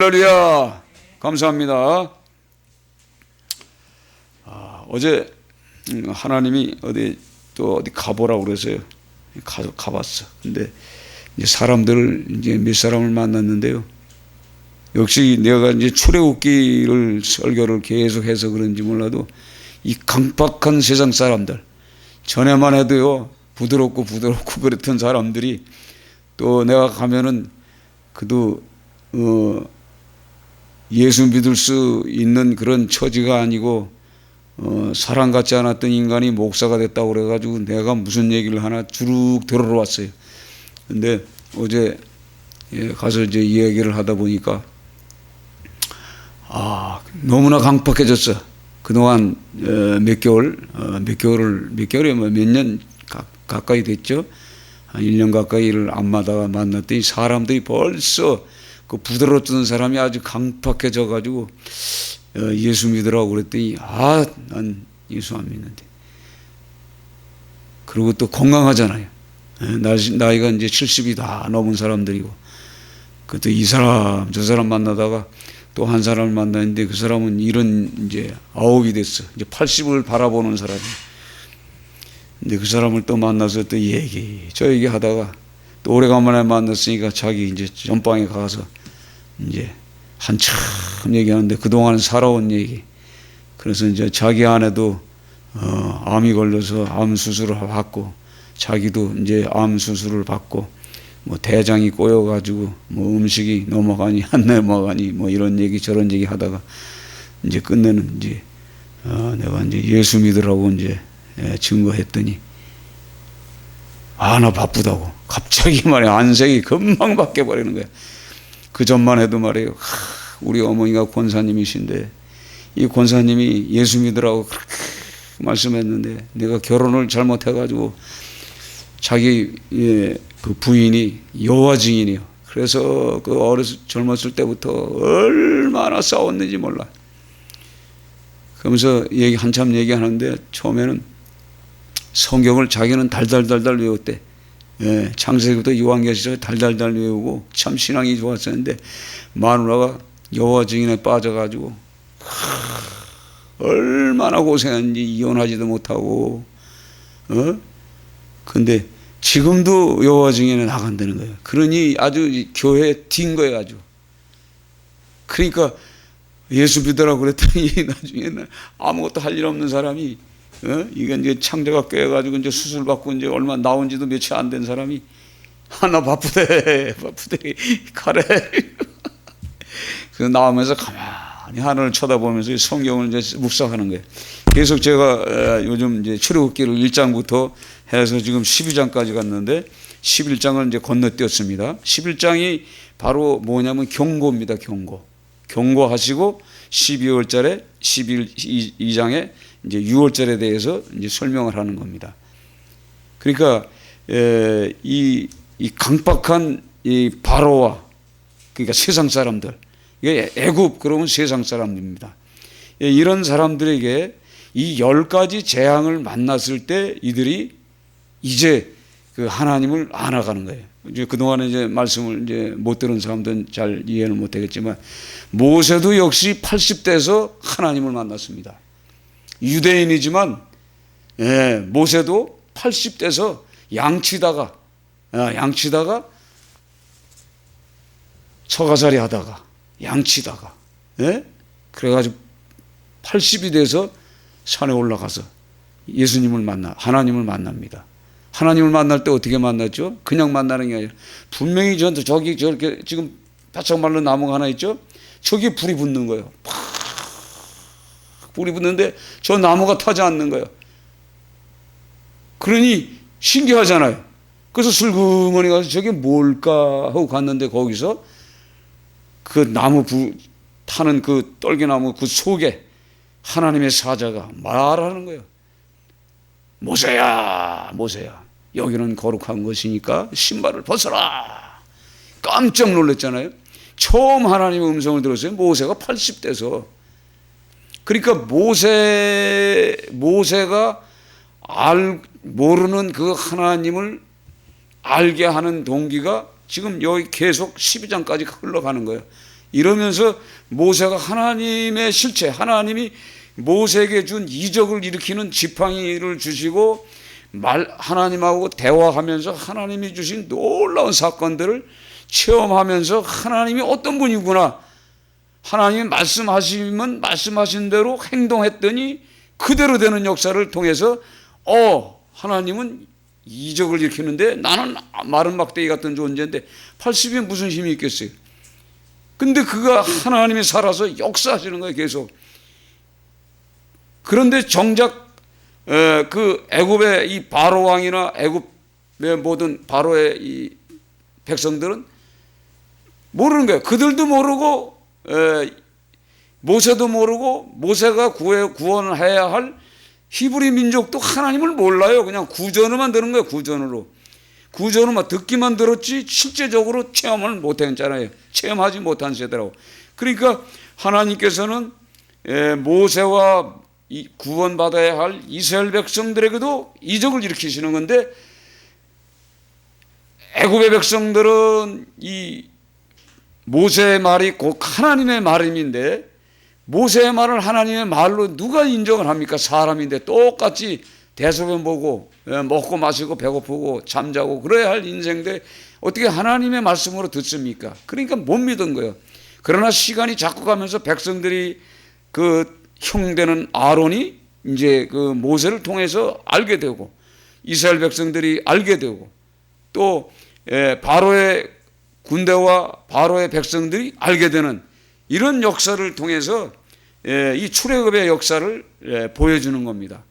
할렐루야. 감사합니다. 어제 하나님이 어디 가보라고 그래서요. 가봤어. 근데 이제 이제 몇 사람을 만났는데요. 역시 내가 이제 출애굽기를 설교를 계속해서 그런지 몰라도 이 강박한 세상 사람들, 전에만 해도요 부드럽고 그랬던 사람들이 또 내가 가면은 그도 예수 믿을 수 있는 그런 처지가 아니고 사람 같지 않았던 인간이 목사가 됐다고 그래가지고 내가 무슨 얘기를 하나 주룩 들어왔어요. 근데 어제 가서 이제 이야기를 하다 보니까 너무나 강팍해졌어. 그동안 몇 개월이 몇 년 가까이 됐죠. 한 1년 가까이를 안 만났더니 사람들이 벌써 그 부드러웠던 사람이 아주 강팍해져 가지고 예수 믿으라고 그랬더니 난 예수 안 믿는데. 그리고 또 건강하잖아요. 나이가 이제 70이 다 넘은 사람들이고, 그때 이 사람 저 사람 만나다가 또 한 사람을 만났는데 그 사람은 이런 이제 9이 됐어. 이제 80을 바라보는 사람이. 근데 그 사람을 또 만나서 또 저 얘기 하다가 또 오래간만에 만났으니까 자기 이제 전방에 가서 이제 한참 얘기하는데 그동안 살아온 얘기. 그래서 이제 자기 아내도 암이 걸려서 암 수술을 받고, 자기도 이제 암 수술을 받고, 뭐 대장이 꼬여가지고 뭐 음식이 넘어가니 안 넘어가니 뭐 이런 얘기 저런 얘기 하다가 이제 끝내는 이제 내가 이제 예수 믿으라고 이제 증거했더니 나 바쁘다고 갑자기 말이야 안색이 금방 바뀌어버리는 거야. 그 전만 해도 말이에요, 우리 어머니가 권사님이신데 이 권사님이 예수 믿으라고 그렇게 말씀했는데 내가 결혼을 잘못해가지고 자기 그 부인이 여호와 증인이요. 그래서 그 젊었을 때부터 얼마나 싸웠는지 몰라. 그러면서 한참 얘기하는데 처음에는 성경을 자기는 달달달달 외웠대. 창세기부터 요한계시록 달달달 외우고 참 신앙이 좋았었는데 마누라가 여호와 증인에 빠져가지고 얼마나 고생했는지 이혼하지도 못하고 근데 지금도 여호와 증인에 나간다는 거예요. 그러니 아주 교회에 뛴 거예요. 아주. 그러니까 예수 믿으라고 그랬더니 나중에는 아무것도 할 일 없는 사람이 이게 이제 창자가 꿰가지고 이제 수술 받고 이제 얼마 나온 지도 며칠 안 된 사람이 나 바쁘대 가래. 그래서 나오면서 가만히 하늘을 쳐다보면서 성경을 이제 묵상하는 거예요. 계속 제가 요즘 이제 출애굽기를 1장부터 해서 지금 12장까지 갔는데 11장을 이제 건너뛰었습니다. 11장이 바로 뭐냐면 경고입니다. 경고하시고 12월절에 12장에 이제 6월절에 대해서 이제 설명을 하는 겁니다. 그러니까 이 강박한 이 바로와 그러니까 세상 사람들, 이게 애굽 그러면 세상 사람들입니다. 이런 사람들에게 이 10가지 재앙을 만났을 때 이들이 이제 그 하나님을 알아가는 거예요. 이제 그동안에 이제 말씀을 이제 못 들은 사람들은 잘 이해를 못 하겠지만 모세도 역시 80대에서 하나님을 만났습니다. 유대인이지만 모세도 80대에서 양치다가 처가살이 하다가 양치다가 그래가지고 80이 돼서 산에 올라가서 하나님을 만납니다. 하나님을 만날 때 어떻게 만났죠? 그냥 만나는 게 아니라 분명히 저렇게 지금 바짝 마른 나무가 하나 있죠? 저기에 불이 붙는 거예요. 불이 붙는데 저 나무가 타지 않는 거예요. 그러니 신기하잖아요. 그래서 슬그머니 가서 저게 뭘까 하고 갔는데 거기서 그 나무 타는 그 떨기나무 그 속에 하나님의 사자가 말하는 거예요. 모세야 여기는 거룩한 것이니까 신발을 벗어라. 깜짝 놀랐잖아요. 처음 하나님의 음성을 들었어요. 모세가 80대서. 그러니까 모세가 모르는 그 하나님을 알게 하는 동기가 지금 여기 계속 12장까지 흘러가는 거예요. 이러면서 모세가 하나님의 실체, 하나님이 모세에게 준 이적을 일으키는 지팡이를 주시고 하나님하고 대화하면서 하나님이 주신 놀라운 사건들을 체험하면서 하나님이 어떤 분이구나, 하나님이 말씀하시면 말씀하신 대로 행동했더니 그대로 되는 역사를 통해서 하나님은 이적을 일으키는데 나는 마른 막대기 같은 존재인데 80이 무슨 힘이 있겠어요. 근데 그가 하나님이 살아서 역사하시는 거예요, 계속. 그런데 정작 그 애굽의 이 바로 왕이나 애굽의 모든 바로의 이 백성들은 모르는 거예요. 그들도 모르고 모세도 모르고 모세가 구원을 해야 할 히브리 민족도 하나님을 몰라요. 그냥 구전으로만 들은 거예요. 구전으로만 듣기만 들었지 실제적으로 체험을 못했잖아요. 체험하지 못한 세대라고. 그러니까 하나님께서는 모세와 구원받아야 할 이스라엘 백성들에게도 이적을 일으키시는 건데, 애굽의 백성들은 이 모세의 말이 곧 하나님의 말임인데, 모세의 말을 하나님의 말로 누가 인정을 합니까? 사람인데 똑같이 대소변 보고 먹고 마시고 배고프고 잠자고 그래야 할 인생인데 어떻게 하나님의 말씀으로 듣습니까? 그러니까 못 믿은 거예요. 그러나 시간이 자꾸 가면서 백성들이 그 형되는 아론이 이제 그 모세를 통해서 알게 되고, 이스라엘 백성들이 알게 되고, 또 바로의 군대와 바로의 백성들이 알게 되는 이런 역사를 통해서 이 출애굽의 역사를 보여주는 겁니다.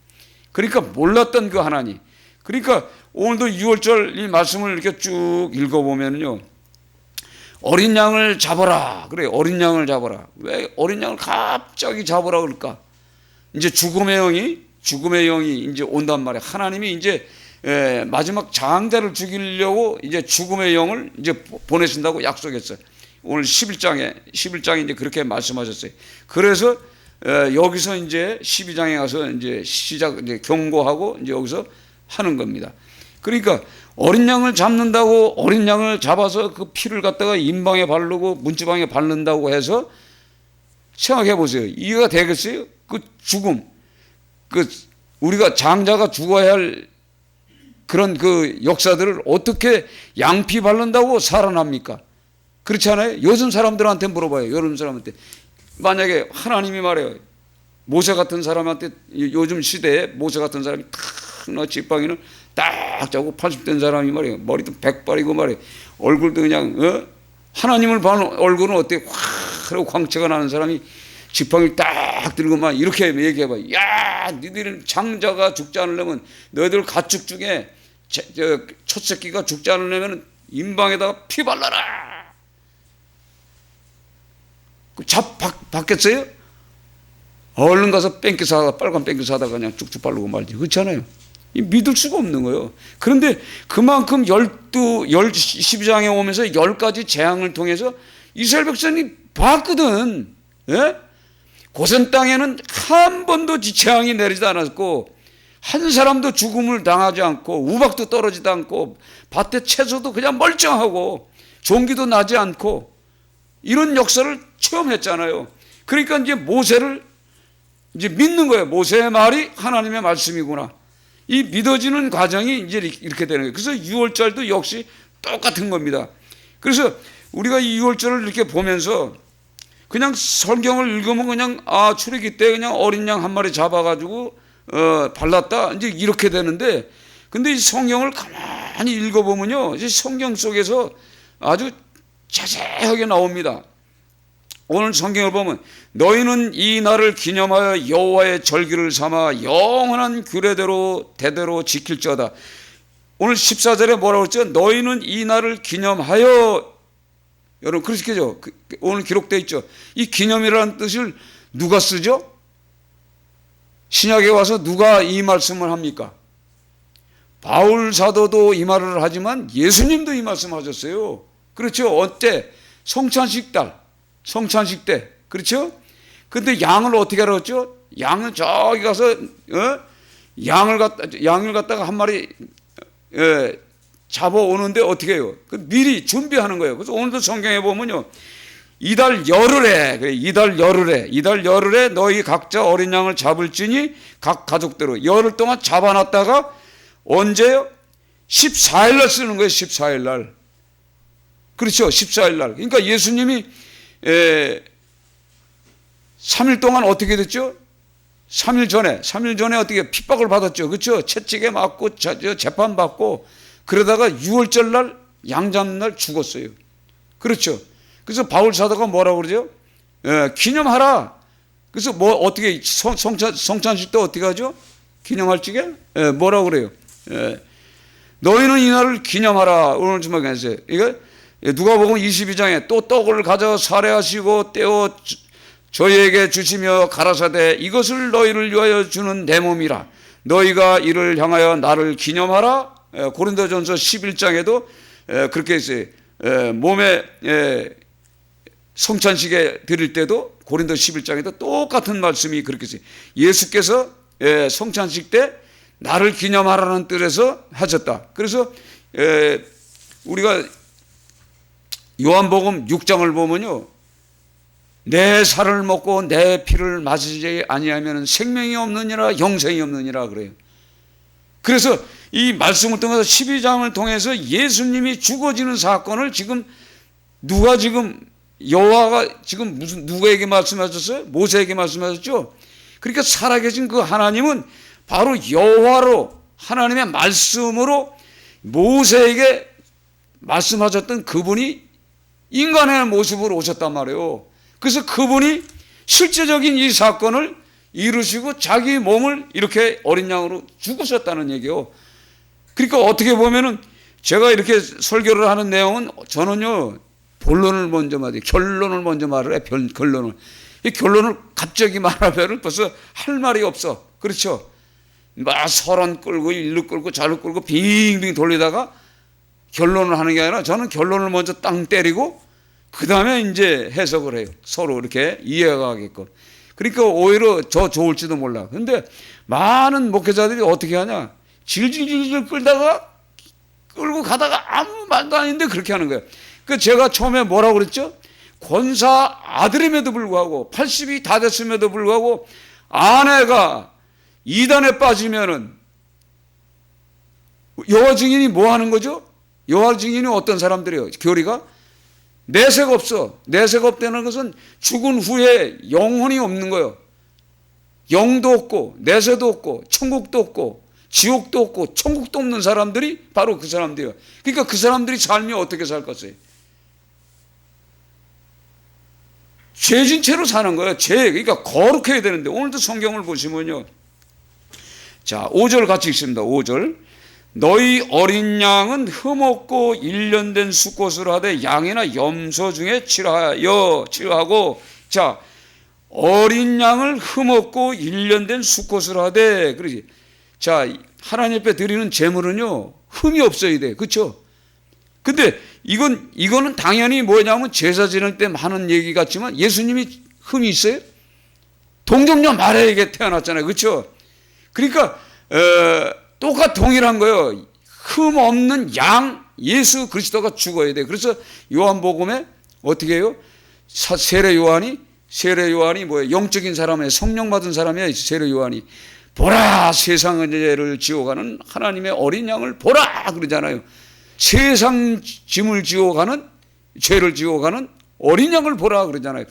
그러니까 몰랐던 그 하나님. 그러니까 오늘도 6월절 이 말씀을 이렇게 쭉 읽어보면요, 어린 양을 잡아라. 그래, 어린 양을 잡아라. 왜 어린 양을 갑자기 잡으라 그럴까? 이제 죽음의 영이 이제 온단 말이야. 하나님이 이제 마지막 장자를 죽이려고 이제 죽음의 영을 이제 보내신다고 약속했어요. 오늘 11장에 이제 그렇게 말씀하셨어요. 그래서 여기서 이제 12장에 가서 이제 이제 경고하고 이제 여기서 하는 겁니다. 그러니까 어린 양을 잡는다고, 어린 양을 잡아서 그 피를 갖다가 인방에 바르고 문지방에 바른다고 해서 생각해 보세요. 이해가 되겠어요? 그 죽음, 그 우리가 장자가 죽어야 할 그런 그 역사들을 어떻게 양피 바른다고 살아납니까? 그렇지 않아요? 요즘 사람들한테 물어봐요. 요즘 사람한테. 만약에 하나님이 말해요. 모세 같은 사람한테, 요즘 시대에 모세 같은 사람이 탁 지팡이는 딱 잡고 80된 사람이 말이에요. 머리도 백발이고 말이에요. 얼굴도 그냥 하나님을 보는 얼굴은 어때? 확 하고 광채가 나는 사람이 지팡이를 딱 들고 막 이렇게 얘기해봐. 야, 니들 장자가 죽지 않으려면 너희들 가축 중에 첫 새끼가 죽지 않으려면 인방에다가 피 발라라. 받겠어요? 얼른 가서 뺑기 사다가, 빨간 뺑기 사다가 그냥 쭉쭉 바르고 말지. 그렇잖아요. 믿을 수가 없는 거예요. 그런데 그만큼 12장에 오면서 10가지 재앙을 통해서 이스라엘 백성이 봤거든. 예? 고센 땅에는 한 번도 재앙이 내리지 않았고, 한 사람도 죽음을 당하지 않고, 우박도 떨어지지 않고, 밭에 채소도 그냥 멀쩡하고, 종기도 나지 않고, 이런 역사를 체험했잖아요. 그러니까 이제 모세를 이제 믿는 거예요. 모세의 말이 하나님의 말씀이구나. 이 믿어지는 과정이 이제 이렇게 되는 거예요. 그래서 6월절도 역시 똑같은 겁니다. 그래서 우리가 이 6월절을 이렇게 보면서 그냥 성경을 읽으면 그냥 출애굽 때 그냥 어린 양 한 마리 잡아가지고 발랐다 이제 이렇게 되는데, 근데 이 성경을 가만히 읽어보면요, 이제 성경 속에서 아주 자세하게 나옵니다. 오늘 성경을 보면 너희는 이 날을 기념하여 여호와의 절기를 삼아 영원한 규례대로 대대로 지킬지어다. 오늘 14절에 뭐라고 했죠? 너희는 이 날을 기념하여. 여러분 그렇게죠? 오늘 기록되어 있죠. 이 기념이라는 뜻을 누가 쓰죠? 신약에 와서 누가 이 말씀을 합니까? 바울 사도도 이 말을 하지만 예수님도 이 말씀하셨어요. 그렇죠? 어때? 성찬식 때, 그렇죠? 근데 양을 어떻게 알았죠? 양은 저기 가서 양을 갖다가 한 마리 잡아오는데 어떻게 해요? 미리 준비하는 거예요. 그래서 오늘도 성경에 보면요, 이달 열흘에, 그래, 이달 열흘에 너희 각자 어린 양을 잡을지니 각 가족대로 열흘 동안 잡아놨다가 언제요? 14일 날 쓰는 거예요. 14일 날. 그렇죠. 14일 날. 그러니까 예수님이 3일 동안 어떻게 됐죠? 3일 전에 어떻게 핍박을 받았죠. 그렇죠. 채찍에 맞고 재판받고 그러다가 6월절 날 양 잡는 날 죽었어요. 그렇죠. 그래서 바울 사도가 뭐라고 그러죠? 기념하라. 그래서 뭐 어떻게 성찬식 때 어떻게 하죠? 기념할 적에 뭐라고 그래요? 너희는 이 날을 기념하라. 오늘 좀 하겠어요. 이거 누가복음 22장에 또 떡을 가져 살해하시고 떼어 저희에게 주시며 가라사대 이것을 너희를 위하여 주는 내 몸이라. 너희가 이를 향하여 나를 기념하라. 고린도전서 11장에도 그렇게 했어요. 몸에 성찬식에 드릴 때도 고린도 11장에도 똑같은 말씀이 그렇게 있어요. 예수께서 성찬식 때 나를 기념하라는 뜻에서 하셨다. 그래서 우리가 요한복음 6장을 보면요, 내 살을 먹고 내 피를 마시지 아니하면 생명이 없느니라 영생이 없느니라 그래요. 그래서 이 말씀을 통해서 12장을 통해서 예수님이 죽어지는 사건을 지금 누가 지금 여호와가 지금 무슨 누구에게 말씀하셨어요? 모세에게 말씀하셨죠. 그러니까 살아계신 그 하나님은 바로 여호와로 하나님의 말씀으로 모세에게 말씀하셨던 그분이 인간의 모습으로 오셨단 말이에요. 그래서 그분이 실제적인 이 사건을 이루시고 자기 몸을 이렇게 어린 양으로 죽으셨다는 얘기예요. 그러니까 어떻게 보면은 제가 이렇게 설교를 하는 내용은 저는요, 본론을 먼저 말해요. 결론을 먼저 말을 해. 결론을. 이 결론을 갑자기 말하면 벌써 할 말이 없어. 그렇죠? 막 서론 끌고 일로 끌고 잘로 끌고 빙빙 돌리다가 결론을 하는 게 아니라 저는 결론을 먼저 땅 때리고 그 다음에 이제 해석을 해요. 서로 이렇게 이해가 가게끔. 그러니까 오히려 저 좋을지도 몰라. 근데 많은 목회자들이 어떻게 하냐? 질질질질 끌고 가다가 아무 말도 아닌데 그렇게 하는 거예요. 그 제가 처음에 뭐라고 그랬죠? 권사 아들임에도 불구하고 80이 다 됐음에도 불구하고 아내가 이단에 빠지면은 여호와 증인이 뭐 하는 거죠? 여호와 증인이 어떤 사람들이에요? 교리가 내세가 없어. 내세가 없다는 것은 죽은 후에 영혼이 없는 거예요. 영도 없고 내세도 없고 천국도 없고 지옥도 없고 천국도 없는 사람들이 바로 그 사람들이에요. 그러니까 그 사람들이 삶이 어떻게 살 것이에요? 죄진 채로 사는 거예요. 그러니까 거룩해야 되는데 오늘도 성경을 보시면요. 자, 5절 같이 읽습니다. 5절. 너희 어린 양은 흠없고 1년 된 수컷으로 하되 양이나 염소 중에 치료하고, 자, 어린 양을 흠없고 1년 된 수컷으로 하되, 그러지. 자, 하나님 앞에 드리는 제물은요, 흠이 없어야 돼. 그렇죠? 근데 이거는 당연히 뭐냐면 제사 지낼 때 하는 얘기 같지만 예수님이 흠이 있어요? 동정녀 마리아에게 태어났잖아요. 그렇죠? 그러니까 동일한 거예요. 흠 없는 양 예수 그리스도가 죽어야 돼. 그래서 요한복음에 어떻게 해요? 세례 요한이 뭐예요? 영적인 사람이에요. 성령 받은 사람이에요. 세례 요한이 보라 세상의 죄를 지어가는 하나님의 어린 양을 보라 그러잖아요. 세상 짐을 지어가는 죄를 지어가는 어린 양을 보라 그러잖아요.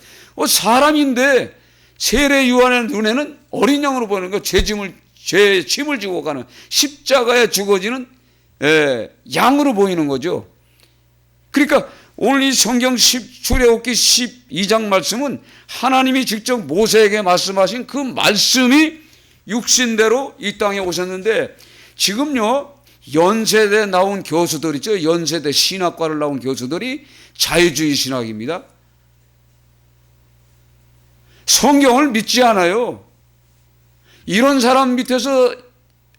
사람인데 세례 요한의 눈에는 어린 양으로 보는 거, 죄 짐을 지고 가는 십자가에 죽어지는 양으로 보이는 거죠. 그러니까 오늘 이 성경 출애굽기 12장 말씀은 하나님이 직접 모세에게 말씀하신 그 말씀이 육신대로 이 땅에 오셨는데, 지금요 연세대 나온 교수들 있죠. 연세대 신학과를 나온 교수들이 자유주의 신학입니다. 성경을 믿지 않아요. 이런 사람 밑에서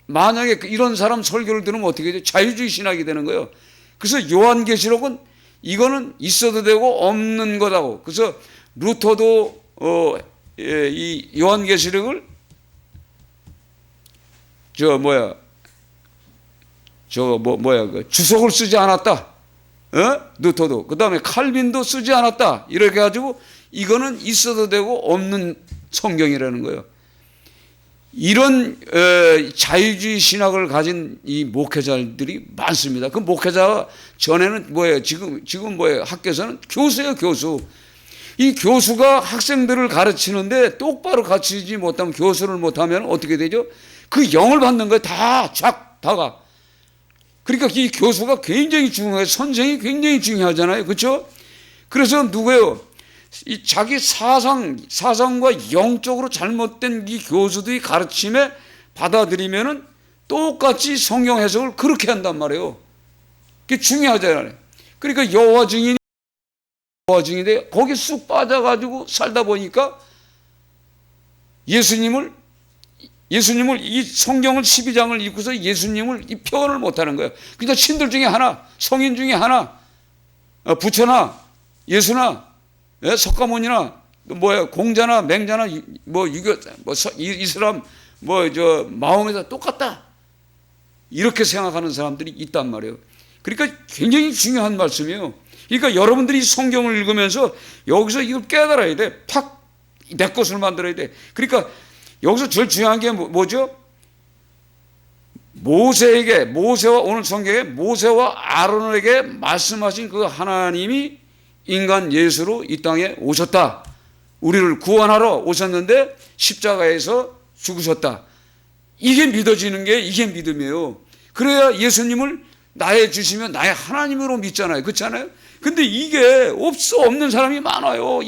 만약에 이런 사람 설교를 들으면 어떻게 되죠? 자유주의 신학이 되는 거예요. 그래서 요한계시록은 이거는 있어도 되고 없는 거다고. 그래서 루터도 이 요한계시록을 그 주석을 쓰지 않았다. 루터도, 그 다음에 칼빈도 쓰지 않았다. 이렇게 가지고 이거는 있어도 되고 없는 성경이라는 거예요. 이런 자유주의 신학을 가진 이 목회자들이 많습니다. 그 목회자가 전에는 뭐예요? 지금 뭐예요? 학교에서는 교수예요, 교수. 이 교수가 학생들을 가르치는데 똑바로 가르치지 못하면, 교수를 못하면 어떻게 되죠? 그 영을 받는 거예요. 다가. 그러니까 이 교수가 굉장히 중요해요. 선생이 굉장히 중요하잖아요. 그렇죠? 그래서 누구예요? 이 자기 사상과 영적으로 잘못된 이 교수들이 가르침에 받아들이면은 똑같이 성경 해석을 그렇게 한단 말이에요. 그게 중요하잖아요. 그러니까 여호와 증인인데 거기 쑥 빠져가지고 살다 보니까 예수님을 이 성경을 12장을 읽고서 예수님을 이 표현을 못하는 거예요. 그러니까 신들 중에 하나, 성인 중에 하나, 부처나 예수나 석가모니나 공자나 맹자나 유교 이슬람 마음에서 똑같다, 이렇게 생각하는 사람들이 있단 말이에요. 그러니까 굉장히 중요한 말씀이에요. 그러니까 여러분들이 성경을 읽으면서 여기서 이걸 깨달아야 돼. 내 것을 만들어야 돼. 그러니까 여기서 제일 중요한 게 뭐죠? 오늘 성경에 모세와 아론에게 말씀하신 그 하나님이 인간 예수로 이 땅에 오셨다. 우리를 구원하러 오셨는데 십자가에서 죽으셨다. 이게 믿어지는 게 이게 믿음이에요. 그래야 예수님을 나의 주시면 나의 하나님으로 믿잖아요. 그렇잖아요? 근데 이게 없는 사람이 많아요.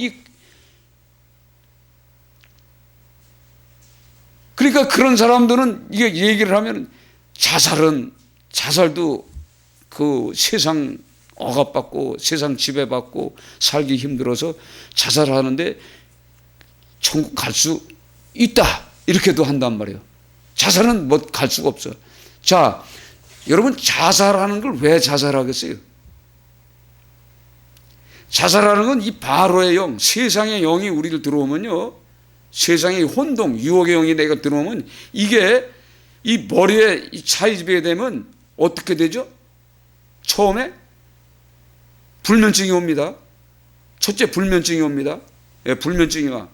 그러니까 그런 사람들은 이게 얘기를 하면 자살도 그 세상 억압받고 세상 지배받고 살기 힘들어서 자살하는데 천국 갈 수 있다, 이렇게도 한단 말이에요. 자살은 갈 수가 없어. 자, 여러분, 자살하는 걸 왜 자살하겠어요? 자살하는 건 이 바로의 영, 세상의 영이 우리를 들어오면요, 세상의 혼동, 유혹의 영이 내가 들어오면 이게 이 머리에 차지게 되면 어떻게 되죠? 처음에 불면증이 옵니다. 첫째 불면증이 옵니다. 불면증이 와.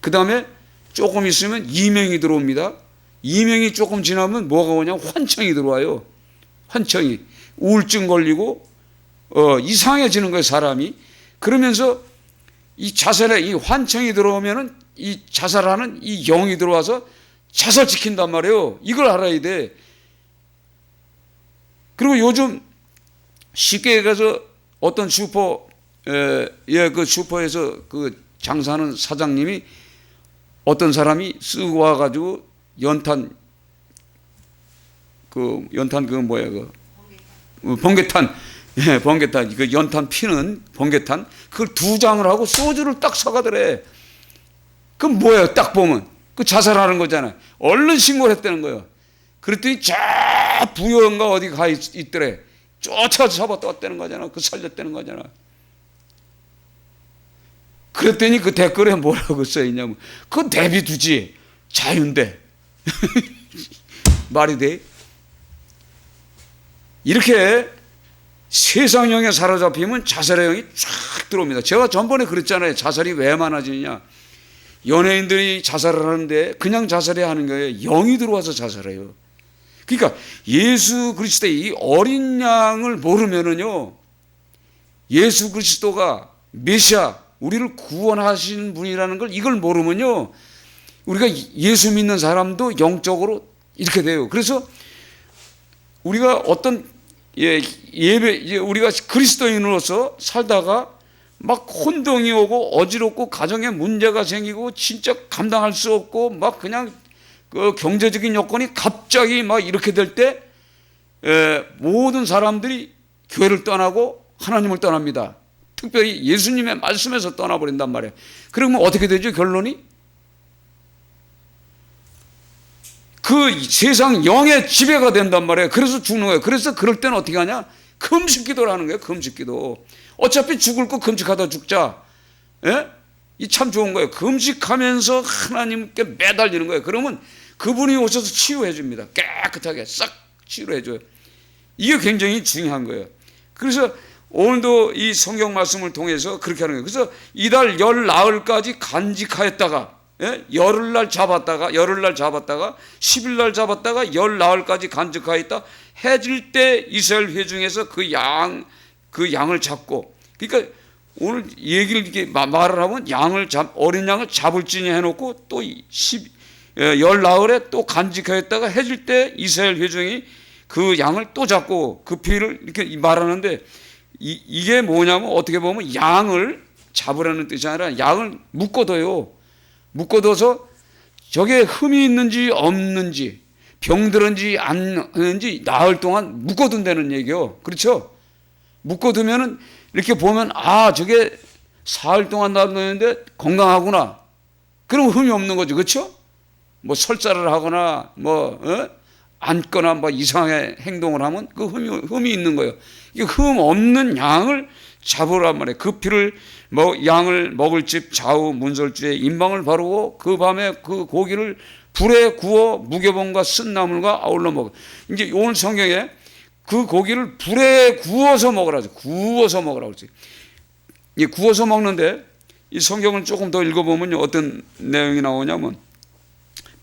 그 다음에 조금 있으면 이명이 들어옵니다. 이명이 조금 지나면 뭐가 오냐? 환청이 들어와요. 환청이. 우울증 걸리고 이상해지는 거예요, 사람이. 그러면서 이 자살에 이 환청이 들어오면은 이 자살하는 이 영이 들어와서 자살시킨단 말이에요. 이걸 알아야 돼. 그리고 요즘 쉽게 가서 어떤 그 슈퍼에서 그 장사하는 사장님이 어떤 사람이 쓰고 와가지고 연탄 번개탄, 번개탄, 그 연탄 피는 번개탄, 그걸 2장을 하고 소주를 딱 사가더래. 그럼 뭐예요? 딱 보면 그 자살하는 거잖아요. 얼른 신고를 했다는 거예요. 그랬더니 저 부여인가 어디 가 있더래. 쫓아서 잡아떴다는 거잖아. 그 살렸다는 거잖아. 그랬더니 그 댓글에 뭐라고 써있냐면, 그건 내비두지, 자유인데. 말이 돼? 이렇게 세상형에 사로잡히면 자살의 영이 쫙 들어옵니다. 제가 전번에 그랬잖아요. 자살이 왜 많아지느냐. 연예인들이 자살을 하는데 그냥 자살해야 하는 거예요. 영이 들어와서 자살해요. 그러니까 예수 그리스도의 이 어린 양을 모르면은요, 예수 그리스도가 메시아, 우리를 구원하시는 분이라는 걸 이걸 모르면요, 우리가 예수 믿는 사람도 영적으로 이렇게 돼요. 그래서 우리가 어떤 우리가 그리스도인으로서 살다가 막 혼동이 오고 어지럽고 가정에 문제가 생기고 진짜 감당할 수 없고 막 그냥 그 경제적인 여건이 갑자기 막 이렇게 될 때 모든 사람들이 교회를 떠나고 하나님을 떠납니다. 특별히 예수님의 말씀에서 떠나버린단 말이에요. 그러면 어떻게 되죠? 결론이? 그 세상 영의 지배가 된단 말이에요. 그래서 죽는 거예요. 그래서 그럴 때는 어떻게 하냐? 금식기도를 하는 거예요. 금식기도. 어차피 죽을 거 금식하다 죽자. 예? 이 참 좋은 거예요. 금식하면서 하나님께 매달리는 거예요. 그러면 그분이 오셔서 치유해 줍니다. 깨끗하게 싹 치유해 줘요. 이게 굉장히 중요한 거예요. 그래서 오늘도 이 성경 말씀을 통해서 그렇게 하는 거예요. 그래서 이달 열 나흘까지 간직하였다가, 열흘날 잡았다가 10일날 잡았다가 열 나흘까지 간직하였다. 해질 때 이스라엘 회중에서 그 양을 잡고, 그러니까 오늘 얘기를 이렇게 말을 하면 어린 양을 잡을지니 해놓고 또 열 나흘에 또 간직하였다가 해질 때 이스라엘 회중이 그 양을 또 잡고 그 피를 이렇게 말하는데, 이게 뭐냐면 어떻게 보면 양을 잡으라는 뜻이 아니라 양을 묶어둬요. 묶어둬서 저게 흠이 있는지 없는지, 병들은지 안 하는지 나흘 동안 묶어둔다는 얘기요. 그렇죠? 묶어두면은 이렇게 보면 저게 사흘 동안 놔뒀는데 건강하구나. 그럼 흠이 없는 거죠. 그렇죠? 뭐 설사를 하거나 앉거나 이상하게 행동을 하면 그 흠이 있는 거예요. 흠 없는 양을 잡으란 말이에요. 그 피를 양을 먹을 집 좌우 문설주에 인방을 바르고 그 밤에 그 고기를 불에 구워 무교봉과 쓴나물과 아울러 먹어. 이제 오늘 성경에 그 고기를 불에 구워서 먹으라죠. 구워서 먹으라고 그러지. 구워서 먹는데 이 성경을 조금 더 읽어보면 어떤 내용이 나오냐면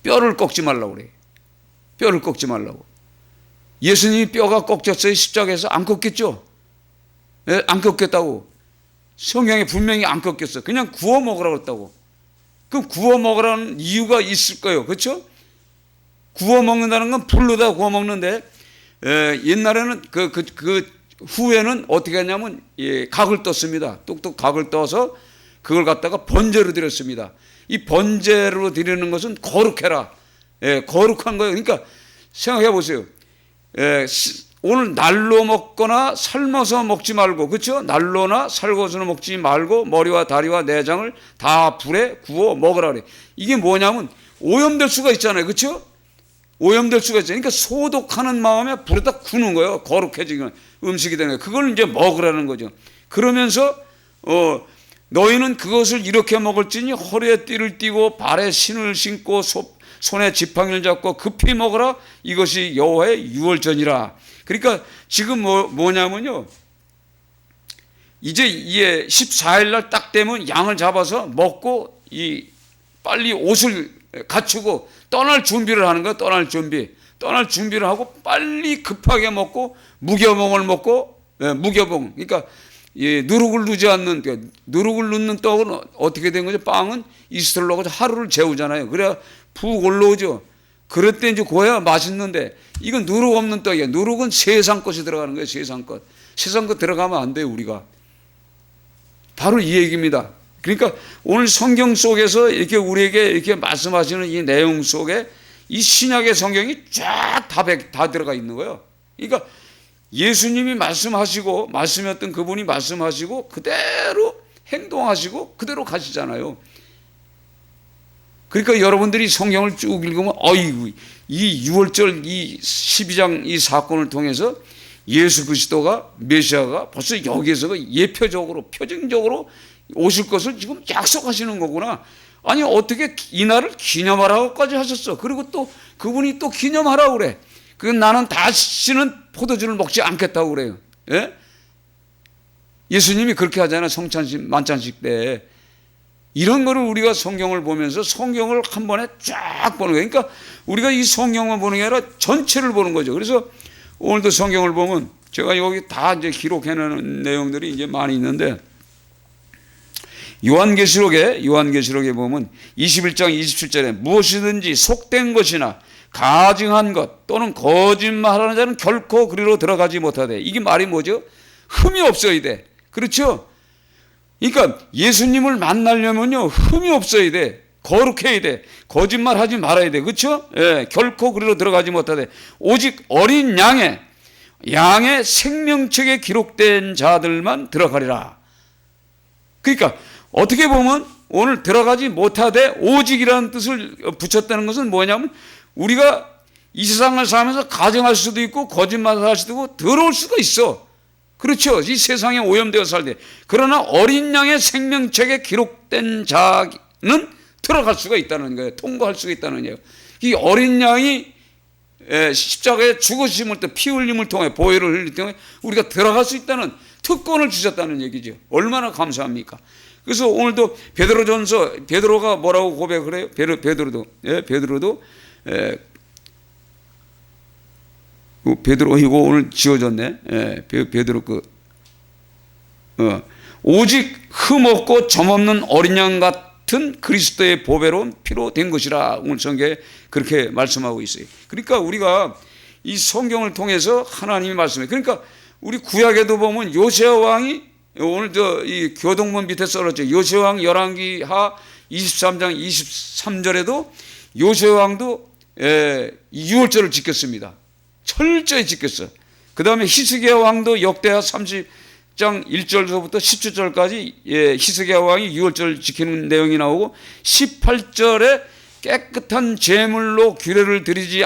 뼈를 꺾지 말라고 그래요. 뼈를 꺾지 말라고. 예수님이 뼈가 꺾였어요. 십자가에서 안 꺾였죠. 안 꺾였다고. 성경에 분명히 안 꺾였어. 그냥 구워 먹으라고 했다고. 그럼 구워 먹으라는 이유가 있을 거예요. 그렇죠? 구워 먹는다는 건 불로다 구워 먹는데, 옛날에는 그 후에는 어떻게 하냐면 각을 떴습니다. 뚝뚝 각을 떠서 그걸 갖다가 번제로 드렸습니다. 이 번제로 드리는 것은 거룩해라. 거룩한 거예요. 그러니까 생각해 보세요. 오늘 날로 먹거나 삶아서 먹지 말고, 그렇죠? 날로나 살궈서는 먹지 말고 머리와 다리와 내장을 다 불에 구워 먹으라 그래. 이게 뭐냐면 오염될 수가 있잖아요. 그렇죠? 오염될 수가 있잖아요. 그러니까 소독하는 마음에 불에다 구는 거예요. 거룩해지는 음식이 되는 거예요. 그걸 이제 먹으라는 거죠. 그러면서 너희는 그것을 이렇게 먹을지니 허리에 띠를 띠고 발에 신을 신고 손에 지팡이를 잡고 급히 먹으라. 이것이 여호와의 유월전이라. 그러니까 지금 뭐냐면요, 이제 14일 날 딱 되면 양을 잡아서 먹고 빨리 옷을 갖추고 떠날 준비를 하는 거야. 떠날 준비를 하고 빨리 급하게 먹고 무교봉을 먹고, 무교봉, 그러니까 누룩을 넣지 않는, 누룩을 넣는 떡은 어떻게 된 거죠? 빵은 이스트를 넣어서 하루를 재우잖아요. 그래야 푹 올라오죠. 그럴 때 이제 고야 맛있는데, 이건 누룩 없는 떡이에요. 누룩은 세상 것이 들어가는 거예요. 세상 것. 세상 것 들어가면 안 돼요, 우리가. 바로 이 얘기입니다. 그러니까 오늘 성경 속에서 이렇게 우리에게 이렇게 말씀하시는 이 내용 속에 이 신약의 성경이 쫙 다 들어가 있는 거예요. 그러니까 예수님이 말씀하시고, 말씀이었던 그분이 말씀하시고 그대로 행동하시고 그대로 가시잖아요. 그러니까 여러분들이 성경을 쭉 읽으면 어이구, 이 6월절 이 12장 이 사건을 통해서 예수 그리스도가, 메시아가 벌써 여기에서 예표적으로 표징적으로 오실 것을 지금 약속하시는 거구나. 아니 어떻게 이날을 기념하라고까지 하셨어. 그리고 또 그분이 또 기념하라고 그래. 나는 다시는 포도주를 먹지 않겠다고 그래요. 예수님이 그렇게 하잖아요. 성찬식 만찬식 때. 이런 거를 우리가 성경을 보면서 성경을 한 번에 쫙 보는 거예요. 그러니까 우리가 이 성경만 보는 게 아니라 전체를 보는 거죠. 그래서 오늘도 성경을 보면 제가 여기 다 이제 기록해놓은 내용들이 이제 많이 있는데, 요한계시록에 보면 21장 27절에 무엇이든지 속된 것이나 가증한 것 또는 거짓말하는 자는 결코 그리로 들어가지 못하되. 이게 말이 뭐죠? 흠이 없어야 돼. 그렇죠? 그러니까 예수님을 만나려면요, 흠이 없어야 돼. 거룩해야 돼. 거짓말하지 말아야 돼. 그렇죠? 결코 그리로 들어가지 못하되 오직 어린 양의 생명책에 기록된 자들만 들어가리라. 그러니까 어떻게 보면 오늘 들어가지 못하되 오직이라는 뜻을 붙였다는 것은 뭐냐면, 우리가 이 세상을 살면서 가정할 수도 있고 거짓말을 할 수도 있고 더러울 수도 있어. 그렇죠? 이 세상에 오염되어 살때. 그러나 어린 양의 생명책에 기록된 자는 들어갈 수가 있다는 거예요. 통과할 수가 있다는 거예요. 이 어린 양이 십자가에 죽으심을 때 피 흘림을 통해, 보혈을 흘릴 때 우리가 들어갈 수 있다는, 특권을 주셨다는 얘기죠. 얼마나 감사합니까? 그래서 오늘도 베드로전서, 베드로가 뭐라고 고백을 해요? 베드로도 베드로 이거 오늘 지어졌네. 베드로 오직 흠없고 점없는 어린 양 같은 그리스도의 보배로운 피로 된 것이라 오늘 성경에 그렇게 말씀하고 있어요. 그러니까 우리가 이 성경을 통해서 하나님이 말씀해요. 그러니까 우리 구약에도 보면 요시야 왕이 오늘 이 교동문 밑에 써놨죠. 요시야 왕 열왕기하 23장 23절에도 요시야 왕도 유월절을 지켰습니다. 철저히 지켰어. 그 다음에 히스기야 왕도 역대하 30장 1절부터 17절까지 히스기야 왕이 유월절 지키는 내용이 나오고 18절에 깨끗한 제물로 규례를 드리지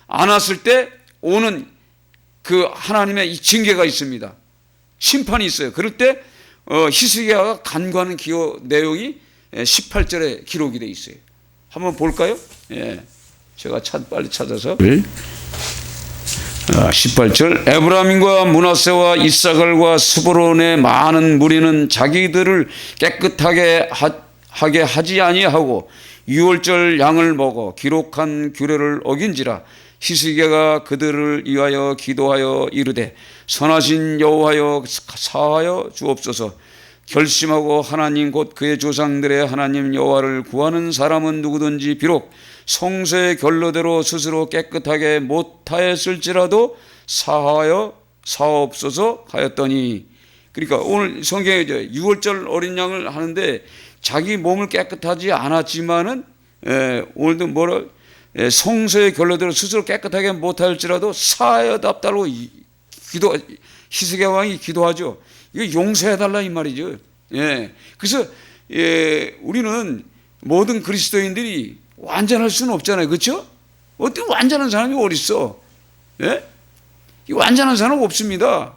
않았을 때 오는 그 하나님의 이 징계가 있습니다. 심판이 있어요. 그럴 때 히스기야가 간구하는 기호 내용이 18절에 기록이 되어 있어요. 한번 볼까요? 제가 빨리 찾아서 18절 에브라임과 므낫세와 이사갈과 스브론의 많은 무리는 자기들을 깨끗하게 하게 하지 아니하고 유월절 양을 먹어 기록한 규례를 어긴지라 히스기야가 그들을 위하여 기도하여 이르되 선하신 여호와여 사하여 주옵소서. 결심하고 하나님 곧 그의 조상들의 하나님 여호와를 구하는 사람은 누구든지 비록 성서의 결로대로 스스로 깨끗하게 못하였을지라도 사하옵소서 하였더니, 그러니까 오늘 성경에 유월절 어린 양을 하는데 자기 몸을 깨끗하지 않았지만은 오늘도 성서의 결로대로 스스로 깨끗하게 못할지라도 사하여답다고 히스기야 왕이 기도하죠. 이거 용서해달라 이 말이죠. 그래서 우리는 모든 그리스도인들이 완전할 수는 없잖아요. 그렇죠? 어떻게 완전한 사람이 어디 있어? 이 완전한 사람 없습니다.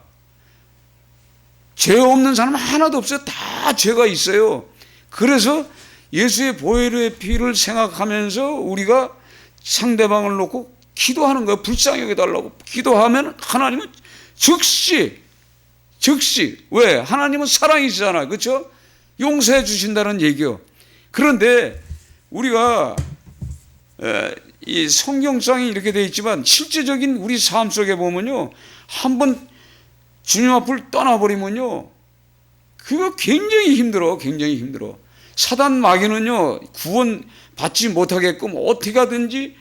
죄 없는 사람 하나도 없어요. 다 죄가 있어요. 그래서 예수의 보혈의 피를 생각하면서 우리가 상대방을 놓고 기도하는 거예요. 불쌍히 여겨달라고 기도하면 하나님은 즉시 왜? 하나님은 사랑이시잖아요. 그렇죠? 용서해 주신다는 얘기요. 그런데 우리가 이 성경상이 이렇게 되어 있지만 실제적인 우리 삶 속에 보면요, 한번 주님 앞을 떠나버리면요, 그거 굉장히 힘들어. 사단 마귀는요, 구원 받지 못하게끔 어떻게 하든지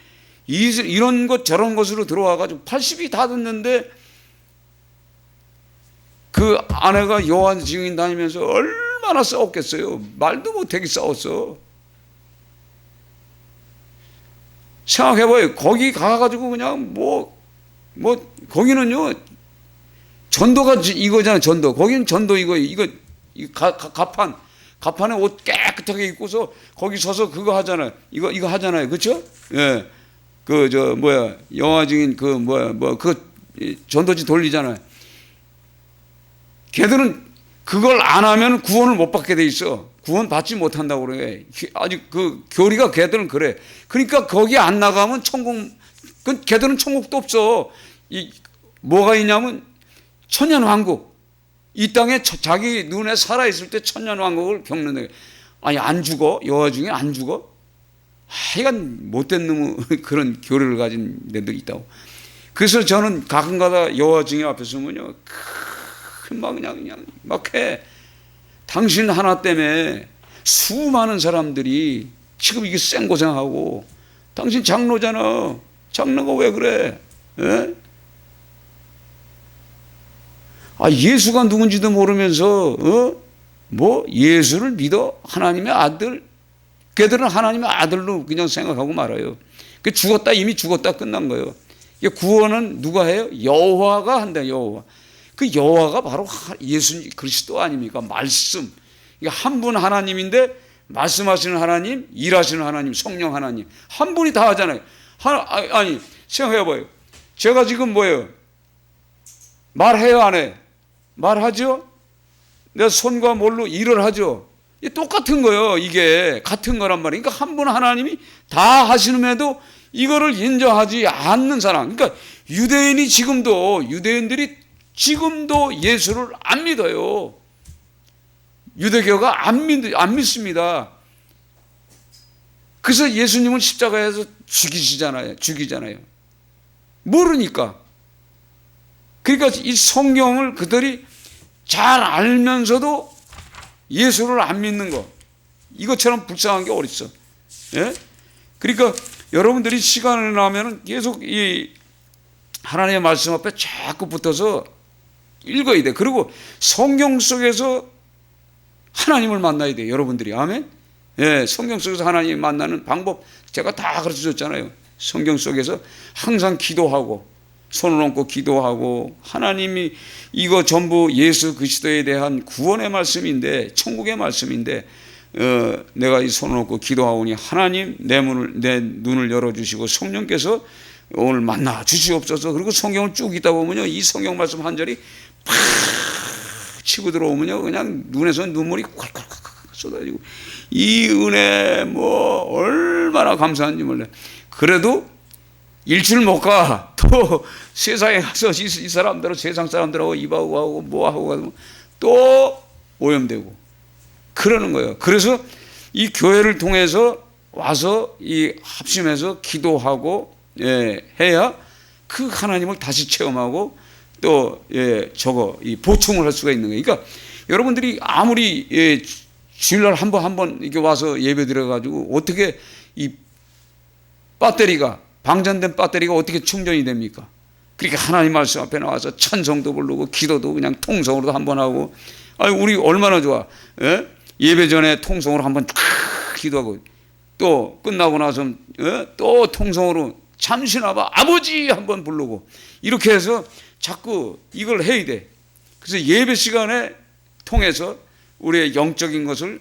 이런 것 저런 것으로 들어와가지고 80이 다 됐는데 그 아내가 요한 증인 다니면서 얼마나 싸웠겠어요. 말도 못하게 싸웠어. 생각해봐요. 거기 가가지고 그냥 거기는요, 전도가 이거잖아요. 전도. 거기는 전도 이거 가판에 옷 깨끗하게 입고서 거기 서서 그거 하잖아요. 이거 하잖아요. 그렇죠? 영화 증인 전도지 돌리잖아요. 걔들은 그걸 안 하면 구원을 못 받게 돼 있어. 구원 받지 못한다고 그래. 아직 그 교리가 걔들은 그래. 그러니까 거기 안 나가면 걔들은 천국도 없어. 뭐가 있냐면 천년왕국. 이 땅에 자기 눈에 살아있을 때 천년왕국을 겪는다. 아니, 안 죽어? 여호와 중에 안 죽어? 하여간 못된 놈의 그런 교리를 가진 데들이 있다고. 그래서 저는 가끔가다 여호와 중에 앞에 서면요, 그냥 막 해. 당신 하나 때문에 수많은 사람들이 지금 이게 생고생하고, 당신 장로잖아. 장로가 왜 그래? 예수가 누군지도 모르면서 예수를 믿어? 하나님의 아들? 걔들은 하나님의 아들로 그냥 생각하고 말아요. 이미 죽었다 끝난 거예요. 구원은 누가 해요? 여호와가 한다. 여호와. 그 여호와가 바로 예수 그리스도 아닙니까? 말씀. 한 분 하나님인데 말씀하시는 하나님, 일하시는 하나님, 성령 하나님, 한 분이 다 하잖아요. 아니 생각해봐요. 제가 지금 말해요, 안 해? 말하죠? 내가 손과 몰로 일을 하죠. 똑같은 거예요. 이게 같은 거란 말이에요. 그러니까 한 분 하나님이 다 하시는데도 이거를 인정하지 않는 사람. 그러니까 유대인들이 지금도 예수를 안 믿어요. 유대교가 안 믿습니다. 그래서 예수님을 십자가에서 죽이잖아요. 모르니까. 그러니까 이 성경을 그들이 잘 알면서도 예수를 안 믿는 거, 이것처럼 불쌍한 게 어딨어. 예? 그러니까 여러분들이 시간을 나면 계속 이 하나님의 말씀 앞에 자꾸 붙어서 읽어야 돼. 그리고 성경 속에서 하나님을 만나야 돼, 여러분들이. 아멘? 예, 성경 속에서 하나님 만나는 방법 제가 다 가르쳐 줬잖아요. 성경 속에서 항상 기도하고, 손을 얹고 기도하고, 하나님이 이거 전부 예수 그리스도에 대한 구원의 말씀인데, 천국의 말씀인데, 내가 이 손을 얹고 기도하오니 하나님 내 눈을 열어주시고 성령께서 오늘 만나 주시옵소서. 그리고 성경을 쭉 읽다 보면요, 이 성경 말씀 한 절이 팍 치고 들어오면요, 그냥 눈에서 눈물이 콸콸콸 쏟아지고, 이 은혜 뭐 얼마나 감사한지 몰라. 그래도 일주일 못 가. 또 세상에 가서 이 사람들은 세상 사람들하고 입하고 하고 뭐하고 또 오염되고 그러는 거예요. 그래서 이 교회를 통해서 와서 이 합심해서 기도하고 해야 그 하나님을 다시 체험하고 또 이 보충을 할 수가 있는 거예요. 그러니까 여러분들이 아무리 주일날 한 번 이렇게 와서 예배 드려가지고 어떻게 이 배터리가, 방전된 배터리가 어떻게 충전이 됩니까? 그러니까 하나님 말씀 앞에 나와서 찬송도 부르고 기도도 그냥 통성으로도 한번 하고, 아니 우리 얼마나 좋아. 예배 전에 통성으로 한번 쫙 기도하고, 또 끝나고 나서 또 통성으로 참신아바 아버지 한번 부르고, 이렇게 해서 자꾸 이걸 해야 돼. 그래서 예배 시간에 통해서 우리의 영적인 것을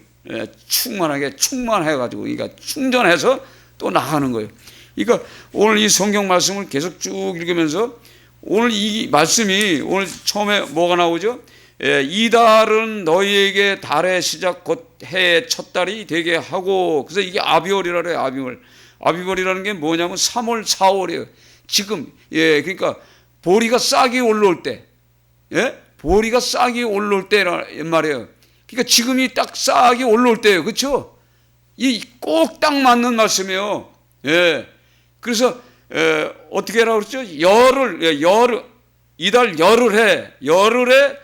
충만해가지고, 그러니까 충전해서 또 나가는 거예요. 그러니까 오늘 이 성경 말씀을 계속 쭉 읽으면서 오늘 이 말씀이 오늘 처음에 뭐가 나오죠? 이달은 너희에게 달의 시작 곧 해의 첫 달이 되게 하고, 그래서 이게 아비월이라 그래요. 아비월이라는 게 뭐냐면 3월 4월이에요 지금. 그러니까 보리가 싹이 올라올 때, 보리가 싹이 올라올 때란 말이에요. 그러니까 지금이 딱 싹이 올라올 때예요. 그렇죠? 이 꼭 딱 맞는 말씀이에요. 그래서 어떻게 하라고 그랬죠? 이달 열흘에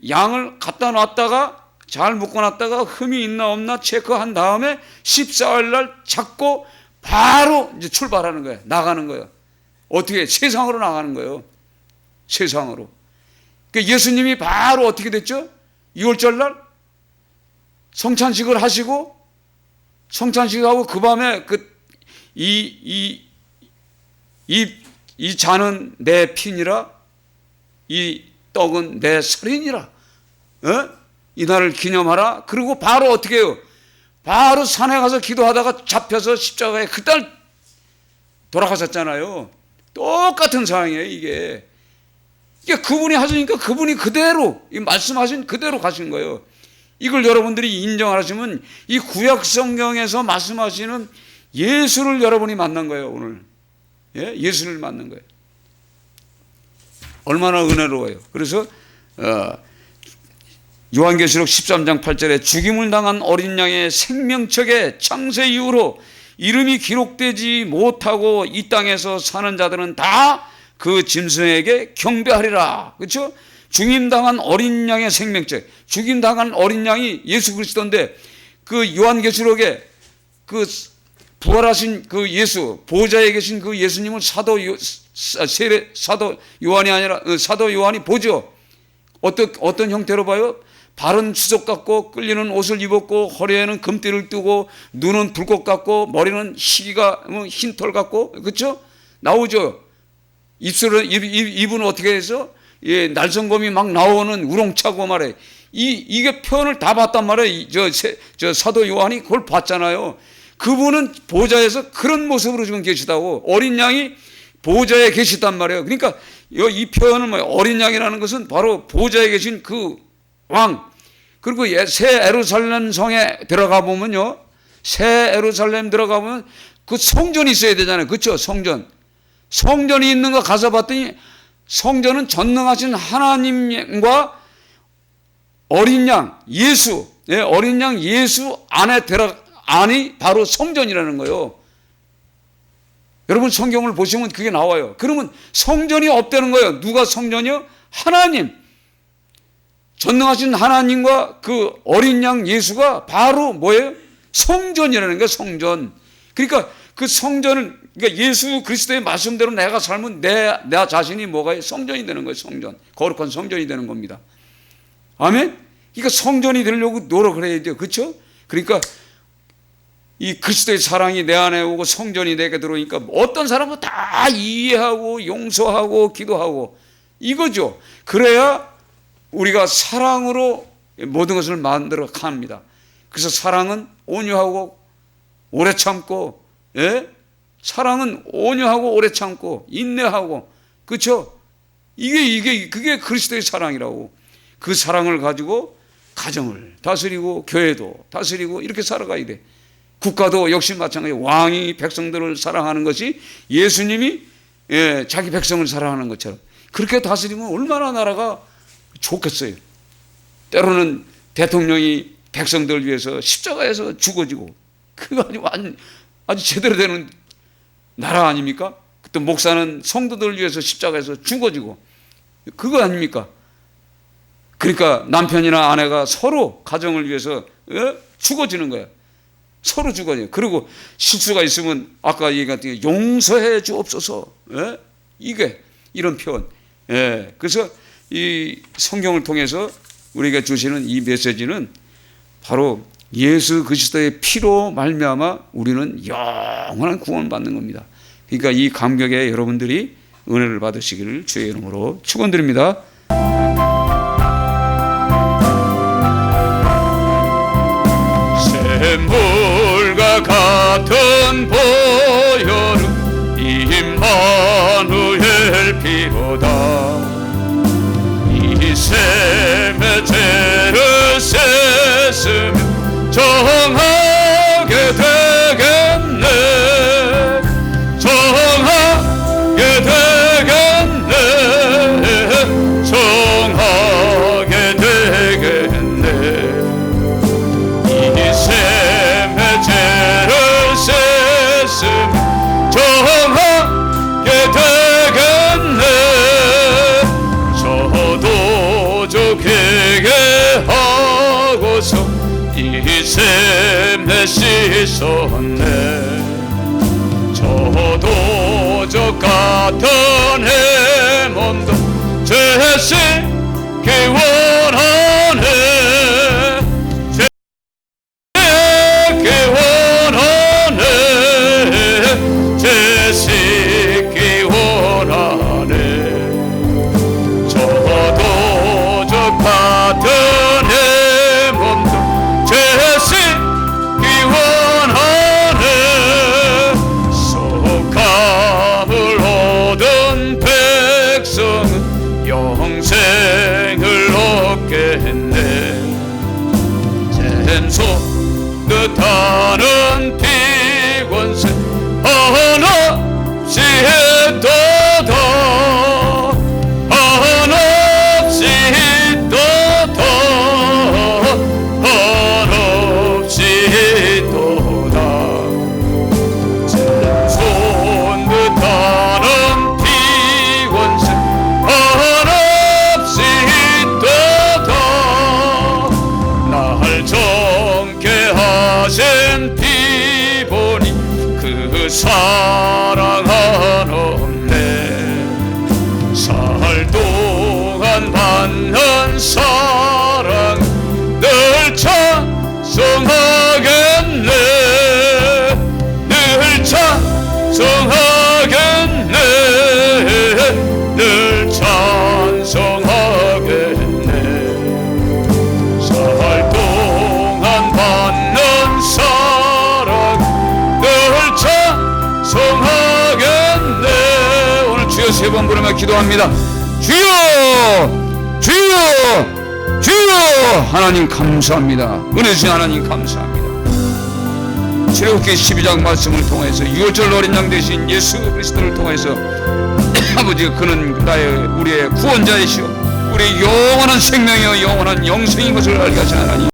양을 갖다 놨다가 잘 묶어놨다가 흠이 있나 없나 체크한 다음에 14일 날 잡고 바로 이제 출발하는 거예요. 나가는 거예요. 어떻게? 세상으로 나가는 거예요. 세상으로. 그러니까 예수님이 바로 어떻게 됐죠? 6월절 날 성찬식을 하시고, 성찬식하고 그 밤에 이 잔은 내 피니라, 이 떡은 내 살이니라. 이날을 기념하라. 그리고 바로 어떻게 해요? 바로 산에 가서 기도하다가 잡혀서 십자가에 그날 돌아가셨잖아요. 똑같은 상황이에요, 이게. 이게 그분이 하시니까 그분이 그대로, 이 말씀하신 그대로 가신 거예요. 이걸 여러분들이 인정하시면 이 구약 성경에서 말씀하시는 예수를 여러분이 만난 거예요, 오늘. 예수를 만난 거예요. 얼마나 은혜로워요. 그래서 요한계시록 13장 8절에 죽임을 당한 어린 양의 생명책에 창세 이후로 이름이 기록되지 못하고 이 땅에서 사는 자들은 다 그 짐승에게 경배하리라. 그렇죠? 죽임당한 어린 양의 생명책, 죽임당한 어린 양이 예수 그리스도인데, 그 요한계시록에 그 부활하신 그 예수, 보좌에 계신 그 예수님을 사도 요한이 아니라 사도 요한이 보죠. 어떤 형태로 봐요? 발은 수석 같고 끌리는 옷을 입었고 허리에는 금띠를 띠고 눈은 불꽃 같고 머리는 희기가 흰 털 같고, 그렇죠? 나오죠. 입은 어떻게 해서 날성검이 막 나오는 우렁차고 말해. 이게 표현을 다 봤단 말이에요. 저 사도 요한이 그걸 봤잖아요. 그분은 보좌에서 그런 모습으로 지금 계시다고. 어린 양이 보좌에 계시단 말이에요. 그러니까 이 표현은 뭐예요? 어린 양이라는 것은 바로 보좌에 계신 그 왕. 그리고 새 예루살렘 성에 들어가 보면요, 새 예루살렘 들어가 보면 그 성전이 있어야 되잖아요. 그렇죠? 성전이 있는 거 가서 봤더니 성전은 전능하신 하나님과 어린 양 예수, 어린 양 예수 안이 바로 성전이라는 거예요. 여러분 성경을 보시면 그게 나와요. 그러면 성전이 없다는 거예요. 누가 성전이요? 하나님. 전능하신 하나님과 그 어린 양 예수가 바로 뭐예요? 성전이라는 거예요. 성전. 그러니까 그 성전을, 그러니까 예수 그리스도의 말씀대로 내가 살면 내 자신이 뭐가 성전이 되는 거예요. 성전. 거룩한 성전이 되는 겁니다. 아멘? 그러니까 성전이 되려고 노력을 해야 돼요. 그렇죠? 그러니까 이 그리스도의 사랑이 내 안에 오고 성전이 내게 들어오니까 어떤 사람은 다 이해하고 용서하고 기도하고 이거죠. 그래야 우리가 사랑으로 모든 것을 만들어 갑니다. 그래서 사랑은 온유하고 오래 참고, 사랑은 온유하고 오래 참고 인내하고, 그렇죠? 그게 그리스도의 사랑이라고. 그 사랑을 가지고 가정을 다스리고 교회도 다스리고 이렇게 살아가야 돼. 국가도 역시 마찬가지. 왕이 백성들을 사랑하는 것이 예수님이 자기 백성을 사랑하는 것처럼 그렇게 다스리면 얼마나 나라가 좋겠어요. 때로는 대통령이 백성들을 위해서 십자가에서 죽어지고 그거 아주 제대로 되는 나라 아닙니까? 또 목사는 성도들을 위해서 십자가에서 죽어지고 그거 아닙니까? 그러니까 남편이나 아내가 서로 가정을 위해서 죽어지는 거야. 서로 죽어요. 그리고 실수가 있으면 아까 얘기했던 용서해 주옵소서. 이게 이런 표현. 그래서 이 성경을 통해서 우리가 주시는 이 메시지는 바로 예수 그리스도의 피로 말미암아 우리는 영원한 구원을 받는 겁니다. 그러니까 이 감격에 여러분들이 은혜를 받으시기를 주의 이름으로 축원드립니다. 샘물과 같은 보혈은 임마누엘 피로다. 이 샘의 죄를 씻으면 정하게 되겠네. 정하게 되겠네. 정하게 되겠네. 정하게 되겠네. 저도족에게 하고서 이 샘에 씻었네. 저도족 같은 해 몸도 죄 씻기 원하네. 영생을 얻게 했네. 샘소 뜻하는 피권세 한없이 했도다. 한없이 했도다. 한없이 했도다. 샘소 뜻하는 피권세 하신 피 보니 그 사랑 한없네. 살 동안 받는 사랑 늘 찬송하겠네. 늘 찬송하겠네. 늘 찬송하겠네. 살 동안 받는 사랑 늘 찬송하겠네. 오늘 주여 세 번 부르며 기도합니다. 주여 주여 주여. 하나님 감사합니다. 은혜 주신 하나님 감사합니다. 출애굽기 12장 말씀을 통해서 유월절 어린 양 되신 예수 그리스도를 통해서 아버지가 그는 우리의 구원자이시오 우리의 영원한 생명이요 영원한 영생인 것을 알게 하시는 하나님,